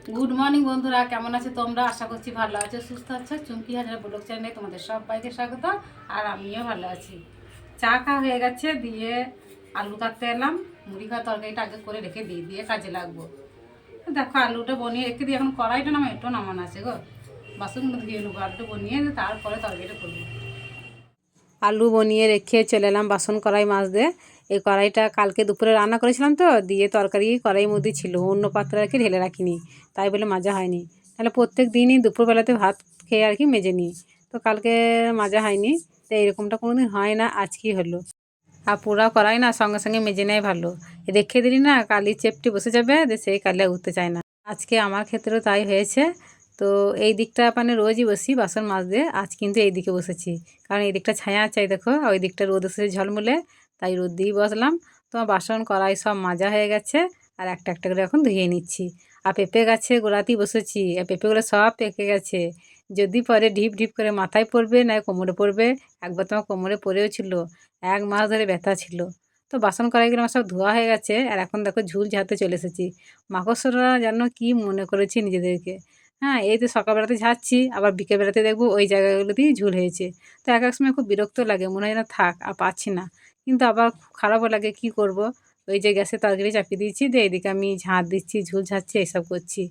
Good morning বন্ধুরা, কেমন আছে তোমরা? আশা করছি ভালো আছো, সুস্থ আছো। চুমকি হাজার ব্লগ চ্যানেলে তোমাদের সবাইকে স্বাগত। আর আমিও ভালো আছি। চা খাওয়া হয়ে গেছে, দিয়ে আলু কাটতে এলাম। মুড়ি খাওয়া তরকারিটা আগে করে রেখে দিয়ে কাজে লাগবো। দেখো আলুটা বনিয়ে রেখে দিই। এখন কড়াইটা একটু নামানো আছে গো, বাসনগুলো ধুয়ে নেবো। আলুটা বনিয়ে তারপরে তরকারিটা করবো। আলু বনিয়ে রেখে চলে এলাম বাসন কড়াই মাজতে। এই কড়াইটা কালকে দুপুরে রান্না করেছিলাম তো, দিয়ে তরকারি কড়াইয়ের মধ্যে ছিল, অন্য পাত্রে আর কি ঢেলে রাখিনি, তাই বলে মাজা হয়নি। তাহলে প্রত্যেক দিনই দুপুরবেলাতে ভাত খেয়ে আর কি মেজে নিই, তো কালকে মাজা হয়নি। তো এইরকমটা কোনো দিন হয় না, আজকেই হলো। আর পুরা কড়াই না সঙ্গে সঙ্গে মেজে নেয় ভালো, রেখে দিলি না কালি চেপটি বসে যাবে, সেই কালি আর উঠতে চায় না। আজকে আমার ক্ষেত্রেও তাই হয়েছে। তো এই দিকটা মানে রোজই বসি বাসন মাজতে, আজ কিন্তু এই দিকে বসেছি, কারণ এই দিকটা ছায়া চাই দেখো, ওই দিকটা রোদ এসেছে ঝলমলে, তাই রোদ দিয়েই বসলাম। তোমার বাসন কড়াই সব মাজা হয়ে গেছে, আর একটা একটা করে এখন ধুয়ে নিচ্ছি। আর পেঁপে গাছে গোড়াতেই বসেছি, আর পেঁপেগুলো সব পেকে গেছে। যদি পরে ঢিপ ঢিপ করে মাথায় পড়বে না কোমরে পড়বে। একবার তোমার কোমরে পড়েও ছিল, 1 মাস ধরে ব্যথা ছিল। তো বাসন কড়াইগুলো আমার সব ধোয়া হয়ে গেছে, আর এখন দেখো ঝুল ঝাড়তে চলে এসেছি। মাকড়সারা যেন কি মনে করেছি নিজেদেরকে। হ্যাঁ, এই তো সকালবেলাতে ঝাড়ছি, আবার বিকেলবেলাতে দেখবো ওই জায়গাগুলোতেই ঝুল হয়েছে। তো এক এক সময় খুব বিরক্ত লাগে, মনে হয় না থাক আর পাচ্ছি না, কিন্তু আবার খুব খারাপও লাগে, কি করব। ওই যে গ্যাসে তরকারি চাপিয়ে দিয়েছি, দিয়ে এদিকে আমি ঝাঁট দিচ্ছি, ঝুল ঝাড়ছি, এসব করছি।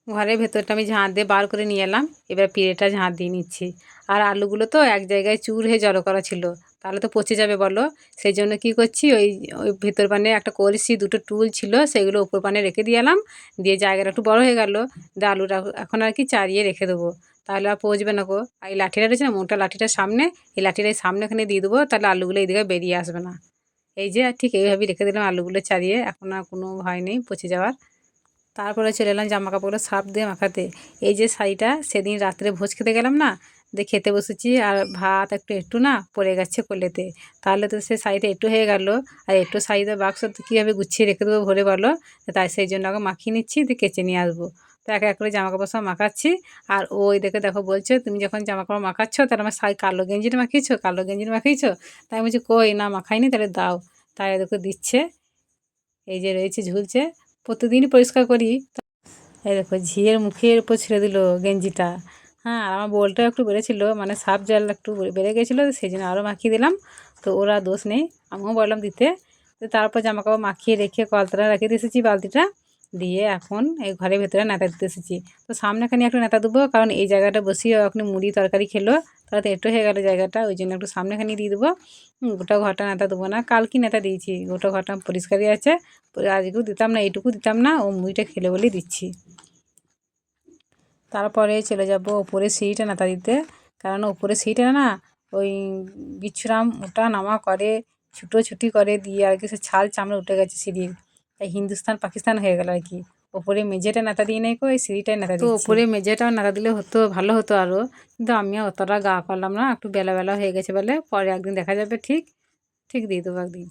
ঘরের ভেতরটা আমি ঝাঁট দিয়ে বার করে নিয়ে এলাম, এবার পিঁড়েটা ঝাঁট দিয়ে নিচ্ছি। আর আলুগুলো তো এক জায়গায় চুর হয়ে জড়ো করা ছিল, তাহলে তো পচে যাবে বলো। সেই জন্য কী করছি, ওই ওই ভেতর পানে একটা কলসি, দুটো টুল ছিল, সেগুলো উপর পানে রেখে দিয়ে এলাম। দিয়ে জায়গাটা একটু বড় হয়ে গেল, দিয়ে আলুটা এখন আর কি চারিয়ে রেখে দেবো, তাহলে আর পচবে না গো। আর এই লাঠিটা রয়েছে না, মোটা লাঠিটার সামনে, এই লাঠিটা এই সামনেখানে দিয়ে দেবো, তাহলে আলুগুলো এইদিকে বেরিয়ে আসবে না। এই যে ঠিক এইভাবেই রেখে দিলাম আলুগুলো চারিয়ে, এখন আর কোনো ভয় নেই পচে যাওয়ার। তারপরে চলে এলাম জামা কাপড়গুলো সার্ফ দিয়ে মাখাতে। এই যে শাড়িটা সেদিন রাত্রে ভোজ খেতে গেলাম না, দিয়ে খেতে বসেছি, আর ভাত একটু একটু না পড়ে গেছে কোলেতে, তাহলে তো সে শাড়িটা একটু হয়ে গেল। আর একটু শাড়িতে বাক্স কীভাবে গুছিয়ে রেখে দেবো ভরে বলো। তাই সেই জন্য আগে মাখিয়ে নিচ্ছি, দিয়ে কেচে নিয়ে আসবো। তো এক এক করে জামা কাপড় সব মাখাচ্ছি। আর ওই দেখে দেখো বলছে, তুমি যখন জামা কাপড় মাখাচ্ছ তাহলে আমার শাড়ি কালো গেঞ্জিটা মাখিয়েছো, কালো গেঞ্জিটা মাখিয়েছো। তাই আমি বলছি কই না মাখাইনি, তাহলে দাও। তাই দেখো দিচ্ছে, এই যে রয়েছে ঝুলছে, প্রতিদিনই পরিষ্কার করি। এই দেখো ঝিয়ের মুখের উপর ছেড়ে দিল গেঞ্জিটা। হ্যাঁ, আর আমার বোলটাও একটু বেড়েছিল, মানে সার্ফ জল একটু বেড়ে গেছিলো, সেই জন্য আরও মাখিয়ে দিলাম। তো ওরা দোষ নেই, আমিও বললাম দিতে। তো তারপর জামাকাপড় মাখিয়ে রেখে কলতলায় রেখে দিয়ে এসেছি বালতিটা, দিয়ে এখন এই ঘরের ভেতরে নেতা দিতে এসেছি। তো সামনেখানে একটু নেতা দেবো, কারণ এই জায়গাটা বসিয়ে এখন মুড়ি তরকারি খেলো, তাহলে তো একটু হয়ে গেলো জায়গাটা, ওই জন্য একটু সামনেখানি দিয়ে দেবো। গোটা ঘরটা নেতা দেবো না, কালকে নেতা দিয়েছি, গোটা ঘরটা পরিষ্কারই আছে। আজকেও দিতাম না, এইটুকু দিতাম না, ও মুড়িটা খেলে বলেই দিচ্ছি। তারপরে চলে যাব ওপরে সিঁড়িটা নেতা দিতে, কারণ ওপরে সিঁড়িটা না ওই বিচ্ছুরাম ওটা নামা করে, ছুটোছুটি করে, দিয়ে আর কি সে ছাল চামড়া উঠে গেছে সিঁড়ির, তাই হিন্দুস্তান পাকিস্তান হয়ে গেল আর কি। ওপরে মেঝেটা নেতা দিয়ে নেই কো, ওই সিঁড়িটাই নেতা দিচ্ছি। তো ওপরে মেঝেটাও নেতা দিলে হতো, ভালো হতো আরও, কিন্তু আমি অতটা গা করলাম না, একটু বেলা বেলা হয়ে গেছে বলে, পরে একদিন দেখা যাবে, ঠিক ঠিক দিয়ে দেবো একদিন।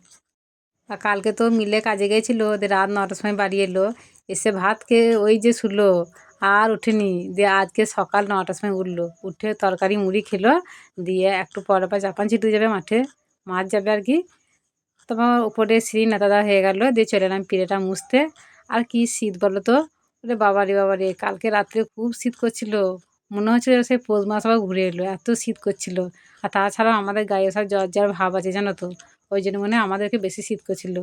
আর কালকে তো মিলে কাজে গিয়েছিলো, ওদের রাত 9টার সময় বাড়ি এলো, এসে ভাত খেয়ে ওই যে শুলো, আর ওঠেনি। দিয়ে আজকে সকাল 9টার সময় উঠলো, উঠে তরকারি মুড়ি খেলো, দিয়ে একটু পরে পর জাপান ছিটতে যাবে মাঠে, মাছ যাবে আর কি। তোমার উপরে সিঁড়ি নেতা দেওয়া হয়ে গেলো, দিয়ে চলে এলাম পিঁড়েটা মুছতে। আর কি শীত বলো তো, ওরে বাবারে বাবারে, কালকে রাত্রে খুব শীত করছিল, মনে হচ্ছিল সেই পৌষ মাস আবার ঘুরে এলো, এত শীত করছিল। আর তাছাড়াও আমাদের গায়ে সব জ্বর জ্বর ভাব আছে জানো তো, ওই জন্য মনে হয় আমাদেরকে বেশি শীত করছিল।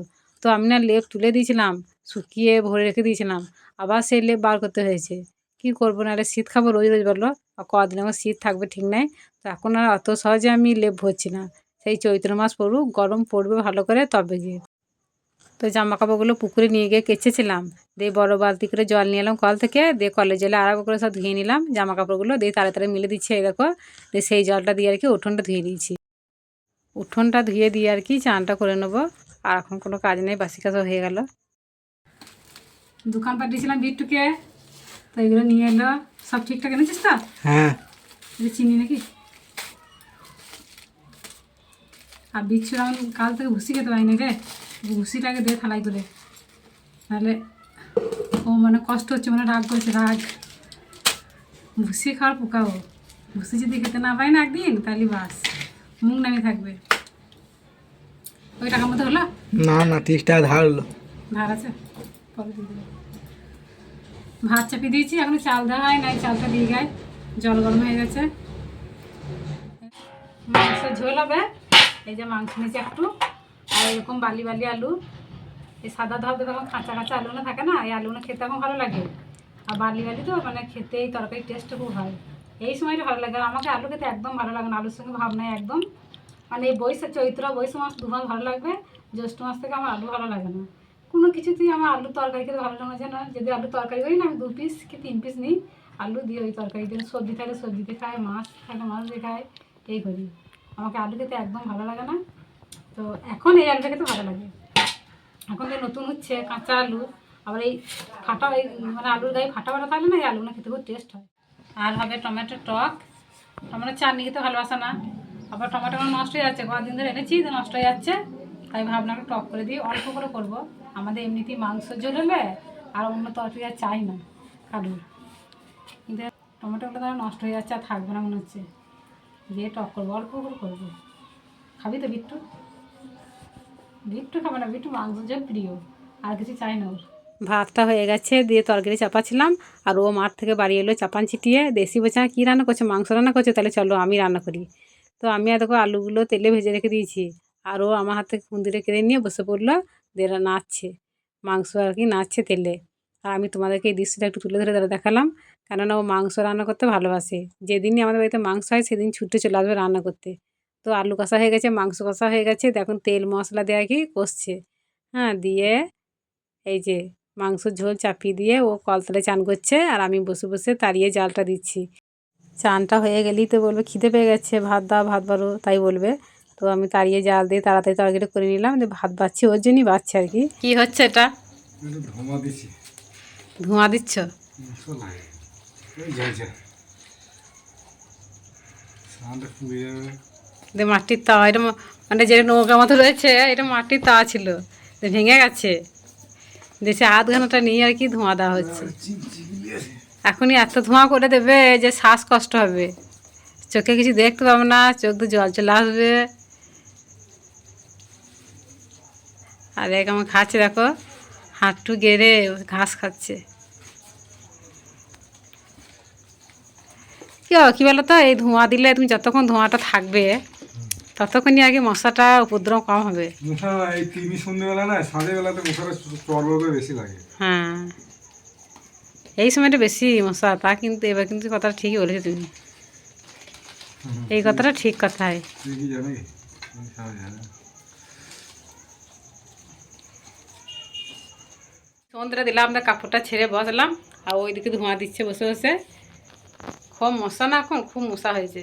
তো আমি না লেপ তুলে দিয়েছিলাম, শুকিয়ে ভরে রেখে দিয়েছিলাম, আবার সেই লেপ বার করতে হয়েছে। কি করবো, নাহলে শীত খাবো রোজ রোজ বলো, আর কদিন আমার শীত থাকবে ঠিক নাই। তো এখন আর অত সহজে আমি লেপ ভরছি না, সেই চৈত্র মাস পড়ুক, গরম পড়বে ভালো করে, তবে গিয়ে। তো জামা কাপড়গুলো পুকুরে নিয়ে গিয়ে কেচেছিলাম, দিয়ে বড় বালতি করে জল নিয়ে এলাম কল থেকে, দিয়ে কলের জলে আরাম করে সব ধুয়ে নিলাম জামা কাপড়গুলো, দিয়ে তাড়াতাড়ি তাড়ে মিলে দিচ্ছে এই দেখো। দিয়ে সেই জলটা দিয়ে আর কি উঠোনটা ধুয়ে দিয়েছি, উঠোনটা ধুয়ে দিয়ে আর কি চানটা করে নেবো। আর এখন কোনো কাজ নেই, বাসি কাজ হয়ে গেল। দোকান পাঠিয়েছিলাম বিট্টুকে, তো এগুলো নিয়ে এলো, সব ঠিকঠাক এনেছিস তো? হ্যাঁ। চিনি নাকি? আর বিচ্ছুর আমি কাল থেকে ভুসি খেতে পারিনি রে, ভুসিটাকে দিয়ে থালাই করে, নাহলে ও মানে কষ্ট হচ্ছে, মানে রাগ করেছে, রাগ। ভুসি খাওয়ার পোকা ও, ভুসি যদি খেতে না পাই না একদিন, তাহলে বাস মুখ নামিয়ে থাকবে। ওই টাকার মতো হলো না, না 30 টাকা ধার হলো, ধার আছে, পরে দিয়ে দেবো। ভাত চাপিয়ে দিয়েছি, এখন চাল দেওয়া হয় নাই, চালটা দিয়ে গায়ে জল গরম হয়ে গেছে। মাংসের ঝোল হবে। এই যে মাংস নিয়েছি একটু, আর এরকম বালি বালি আলু, এই সাদা ধরতে তখন কাঁচা কাঁচা আলুগুলো থাকে না, এই আলুগুলো খেতে এখন ভালো লাগে। আর বালি বালি তো মানে খেতে এই তরকারি টেস্ট খুব হয়, এই সময়টা ভালো লাগে। আর আমাকে আলু খেতে একদম ভালো লাগে না, আলুর সঙ্গে ভাব নাই একদম। মানে এই বৈশাখ চৈত্র বৈশাখ মাস 2 মাস ভালো লাগবে, জ্যৈষ্ঠ মাস থেকে আমার আলু ভালো লাগে না। কোনো কিছুতেই আমার আলু তরকারি খেতে ভালো লাগে না। যদি আলু তরকারি করি না, আমি 2 পিস কি 3 পিস নিই আলু দিয়ে ওই তরকারি দিয়ে, সবজি থাকলে সবজি দিয়ে খাই, মাছ থাকলে মাছ দিয়ে খাই, এই করি। আমাকে আলু খেতে একদম ভালো লাগে না। তো এখন এই আলুটা খেতে ভালো লাগে। এখন যে নতুন হচ্ছে কাঁচা আলু, আবার এই ফাটা এই মানে আলুর গায়ে ফাটা ফাটা থাকলে না, এই আলুগুলো খেতে খুব টেস্ট হয়। আর হবে টমেটো টক। টমেটো চাটনি খেতে ভালোবাসে না, আবার টমেটো নষ্ট হয়ে যাচ্ছে, কদিন ধরে এনেছি তো নষ্ট হয়ে যাচ্ছে, তাই ভাবলাম একটু টক করে দিই, অল্প করে করবো। আমাদের এমনিতেই মাংস ঝোল হলে আর অন্য তরকারি আর চাই না কারুর, কিন্তু টমেটোগুলো তারা নষ্ট হয়ে যাচ্ছে, আর থাকবে না মনে হচ্ছে, দিয়ে টক করবো, অল্প করে করবো। খাবি তো বিট্টু? বিট্টু খাবে না, বিট্টু মাংস ঝোল প্রিয়, আর কিছু চাই না ওর। ভাতটা হয়ে গেছে, দিয়ে তরকারি চাপাচ্ছিলাম, আর ও মাঠ থেকে বাড়ি এলো চাপান ছিটিয়ে, দেশি বলছে কী রান্না করছে, মাংস রান্না করছে, তাহলে চলো আমি রান্না করি। তো আমি আর দেখো আলুগুলো তেলে ভেজে রেখে দিয়েছি, আর ও আমার হাত থেকে খুন্দিরে কেড়ে নিয়ে বসে পড়লো, দিয়ে নাচছে মাংস আর কি, নাচছে তেলে। আর আমি তোমাদেরকে এই দৃশ্যটা একটু তুলে ধরে দেখালাম, কেননা ও মাংস রান্না করতে ভালোবাসে, যেদিনই আমাদের বাড়িতে মাংস হয় সেদিন ছুটে চলে আসবে রান্না করতে। তো আলু কষা হয়ে গেছে, মাংস কষা হয়ে গেছে, দেখুন তেল মশলা দেওয়া কি কষছে, হ্যাঁ, দিয়ে এই যে মাংসর ঝোল চাপিয়ে দিয়ে ও কলতলায় চান করছে, আর আমি বসে বসে তাড়িয়ে জালটা দিচ্ছি। চানটা হয়ে গেলেই তো বলবে খিদে পেয়ে গেছে, ভাত দাও ভাত বাড়ো, তাই বলবে। তো আমি তাড়িয়ে জাল দিয়ে তাড়াতাড়ি তরকারিটা করে নিলাম, দিয়ে ভাত বাড়ছি, ওর জন্যই বাড়ছে আর কি। কী হচ্ছে এটা? ধোঁয়া দিচ্ছ? মাটির তাওয়া, এটা মানে যে নৌকা মতো রয়েছে, এটা মাটির তাওয়া ছিল, ভেঙে গেছে, দেশে আধ ঘন্টা নিয়ে আর কি ধোঁয়া দেওয়া হচ্ছে। এখনই এত ধোঁয়া করে দেবে যে শ্বাসকষ্ট হবে, চোখে কিছু দেখতে পাবো না, চোখ দিয়ে জল চলে আসবে। আর এক আমার খাচ্ছে, দেখো হাঁটু গেড়ে ঘাস খাচ্ছে। কী বলো তো, এই ধোঁয়া দিলে তুমি যতক্ষণ ধোঁয়াটা থাকবে ততক্ষণই আগে মশাটা উপদ্রব কম হবে। হ্যাঁ, এই সময়টা বেশি মশা, তা কিন্তু এবার কিন্তু কথাটা ঠিকই বলেছো তুমি, এই কথাটা ঠিক কথাই। সন্ধ্যা দিলাম, আমরা কাপড়টা ছেড়ে বসলাম, আর ওইদিকে ধোঁয়া দিচ্ছে বসে বসে। খুব মশা না, এখন খুব মশা হয়েছে।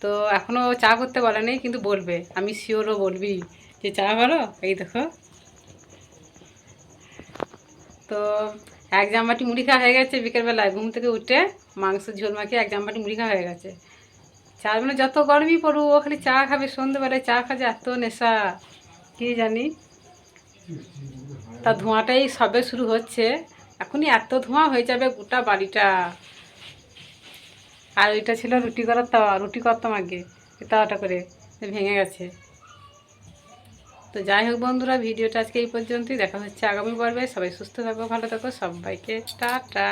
তো এখনও চা করতে বলেনি, কিন্তু বলবে, আমি শিওরও বলবি যে চা করো। এই দেখো, তো এক জামবাটি মুড়ি খাওয়া হয়ে গেছে বিকেলবেলায়, ঘুম থেকে উঠে মাংসের ঝোল মাখিয়ে এক জামবাটি মুড়ি খাওয়া হয়ে গেছে। চা মানে যত গরমই পড়ুক ও খালি চা খাবে, সন্ধ্যেবেলায় চা খাচ্ছে, এত নেশা কী জানি। তা ধোঁয়াটাই সবে শুরু হচ্ছে, এখনই এত ধোঁয়া হয়ে যাবে গোটা বাড়িটা। আর ওইটা ছিল রুটি করার তাওয়া, রুটি করতাম আগে তাওয়াটা করে, ভেঙে গেছে। তো যাই হোক বন্ধুরা, ভিডিওটা আজকে এই পর্যন্তই, দেখা হচ্ছে আগামী পর্বে। সবাই সুস্থ থাকো, ভালো থাকো, সবাইকে টাটা।